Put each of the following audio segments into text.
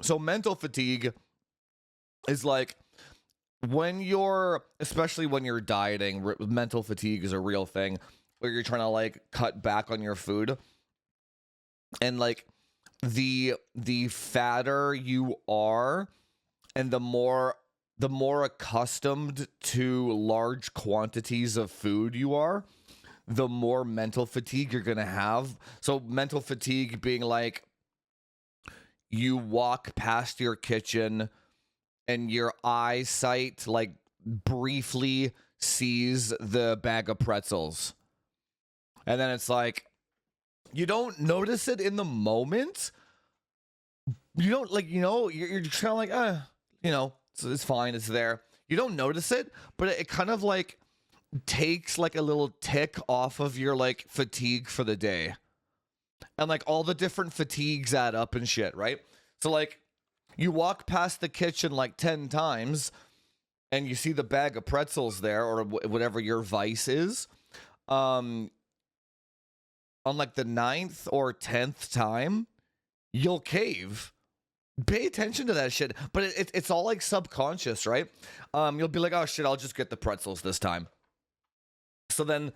So mental fatigue is like when you're, especially when you're dieting, mental fatigue is a real thing where you're trying to like cut back on your food, and like the fatter you are and the more accustomed to large quantities of food you are, the more mental fatigue you're going to have. So mental fatigue being like you walk past your kitchen and your eyesight like briefly sees the bag of pretzels. And then it's like you don't notice it in the moment. You don't like, you're just kind of like, so it's fine, it's there. You don't notice it, but it kind of like takes like a little tick off of your like fatigue for the day. And like all the different fatigues add up and shit, right? So like you walk past the kitchen like 10 times and you see the bag of pretzels there, or whatever your vice is. On like the 9th or 10th time, you'll cave. Pay attention to that shit, but it's all like subconscious, right? You'll be like, oh shit, I'll just get the pretzels this time. So then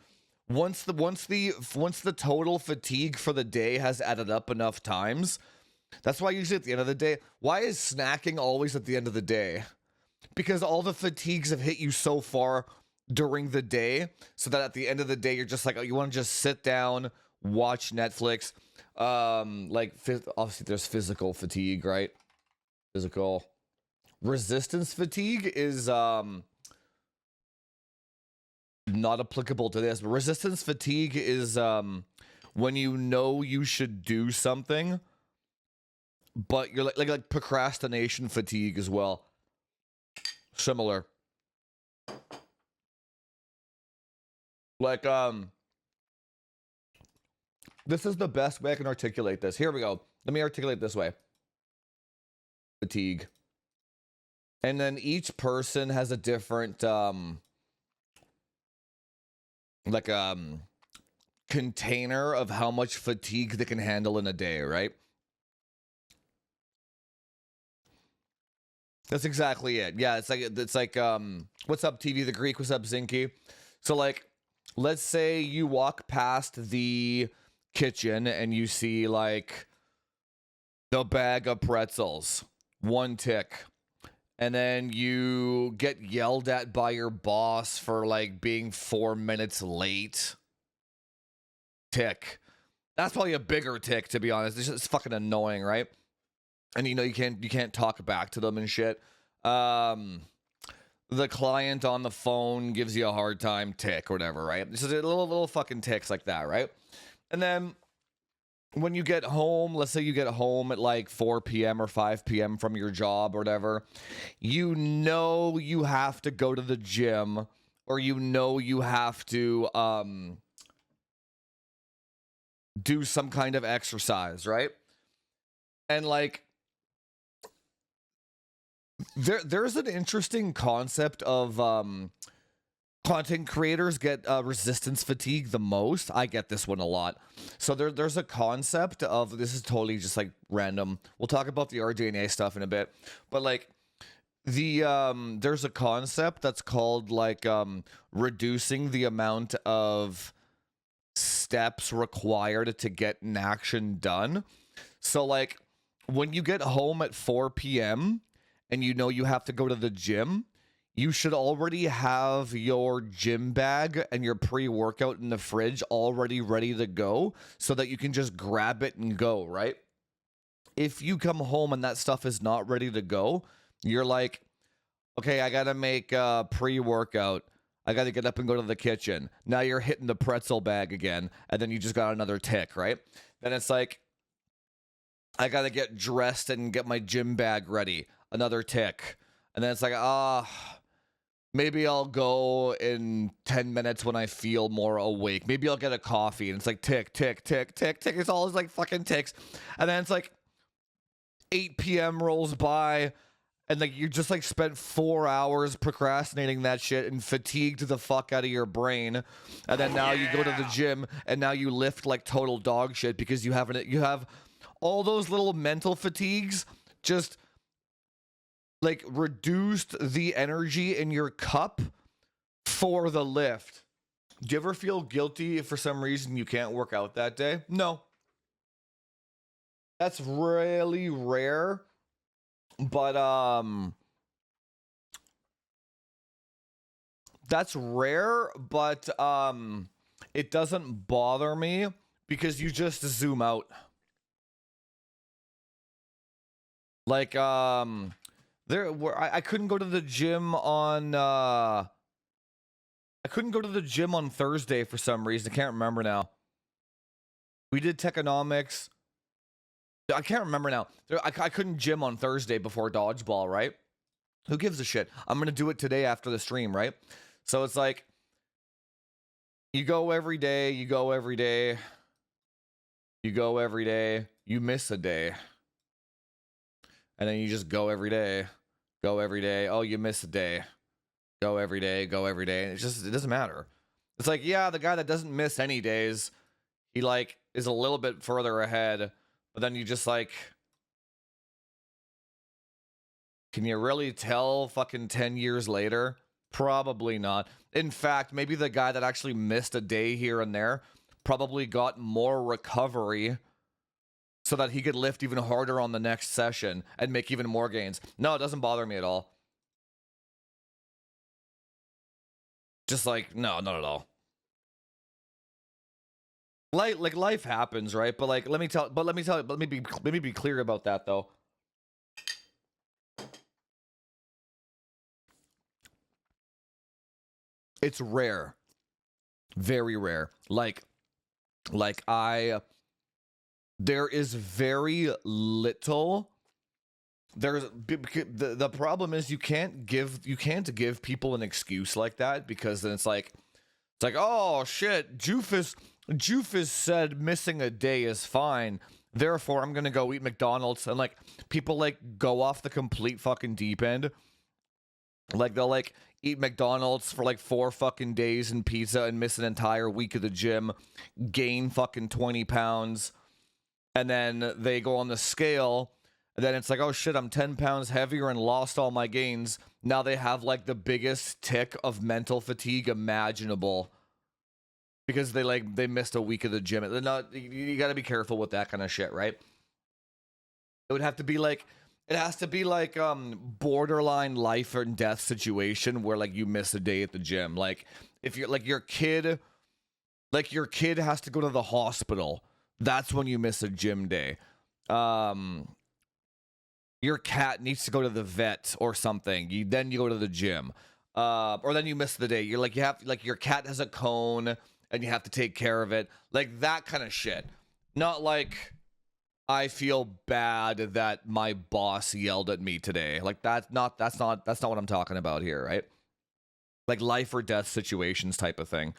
once the total fatigue for the day has added up enough times, that's why usually at the end of the day, why is snacking always at the end of the day? Because all the fatigues have hit you so far during the day, so that at the end of the day you're just like, oh, you want to just sit down, watch Netflix. Obviously there's physical fatigue, right? Physical resistance fatigue is not applicable to this, but resistance fatigue is when you know you should do something, but you're like procrastination fatigue as well. Similar. Like this is the best way I can articulate this. Here we go. Let me articulate this way. Fatigue. And then each person has a different container of how much fatigue they can handle in a day, right? That's exactly it. Yeah, it's like what's up TV the Greek, what's up Zinky? So like let's say you walk past the kitchen and you see like the bag of pretzels, 1 tick, and then you get yelled at by your boss for like being 4 minutes late, tick. That's probably a bigger tick, to be honest. It's just fucking annoying, right? And you can't talk back to them and shit. The client on the phone gives you a hard time, tick, or whatever, right? This is a little fucking ticks like that, right? And then when you get home, let's say you get home at like 4 p.m. or 5 p.m. from your job or whatever, you know you have to go to the gym, or you know you have to do some kind of exercise, right? And like there's an interesting concept of content creators get resistance fatigue the most. I get this one a lot. So there's a concept of, this is totally just like random. We'll talk about the RDNA stuff in a bit, but like there's a concept that's called like reducing the amount of steps required to get an action done. So like when you get home at 4 p.m. and you know you have to go to the gym, you should already have your gym bag and your pre-workout in the fridge already ready to go so that you can just grab it and go, right? If you come home and that stuff is not ready to go, you're like, okay, I gotta make a pre-workout. I gotta get up and go to the kitchen. Now you're hitting the pretzel bag again, and then you just got another tick, right? Then it's like, I gotta get dressed and get my gym bag ready. Another tick. And then it's like, maybe I'll go in 10 minutes when I feel more awake. Maybe I'll get a coffee. And it's like tick, tick, tick, tick, tick. It's always like fucking ticks. And then it's like 8 p.m. rolls by, and like you just like spent 4 hours procrastinating that shit and fatigued the fuck out of your brain. And then now you go to the gym and now you lift like total dog shit because you have all those little mental fatigues just like reduced the energy in your cup for the lift. Do you ever feel guilty if for some reason you can't work out that day? No. That's really rare. But that's rare, but it doesn't bother me because you just zoom out. Like I couldn't go to the gym on Thursday for some reason. I can't remember now. We did Techonomics. I can't remember now. I couldn't gym on Thursday before dodgeball, right? Who gives a shit? I'm gonna do it today after the stream, right? So it's like you go every day, you go every day, you go every day, you miss a day. And then you just go every day. Go every day. Oh, you miss a day. Go every day, go every day. And it doesn't matter. It's like, yeah, the guy that doesn't miss any days, he like is a little bit further ahead, but then you just like, can you really tell fucking 10 years later? Probably not. In fact, maybe the guy that actually missed a day here and there probably got more recovery so that he could lift even harder on the next session and make even more gains. No, it doesn't bother me at all. Just like, no, not at all. Like life happens, right? But like, let me be clear about that though. It's rare. Very rare. There is very little. The problem is you can't give people an excuse like that, because then it's like, oh shit, Joofus said missing a day is fine, therefore I'm gonna go eat McDonald's. And like, people like go off the complete fucking deep end. Like they'll like eat McDonald's for like 4 fucking days and pizza and miss an entire week of the gym, gain fucking 20 pounds, and then they go on the scale, and then it's like, oh shit, I'm 10 pounds heavier and lost all my gains. Now they have like the biggest tick of mental fatigue imaginable because they missed a week of the gym. You got to be careful with that kind of shit, right? It would have to be like, it has to be like borderline life or death situation where like you miss a day at the gym. Like if you're like your kid has to go to the hospital, that's when you miss a gym day. Your cat needs to go to the vet or something. Then you go to the gym. Or then you miss the day. You're like, you have like your cat has a cone and you have to take care of it. Like that kind of shit. Not like I feel bad that my boss yelled at me today. Like that's not what I'm talking about here, right? Like life or death situations type of thing.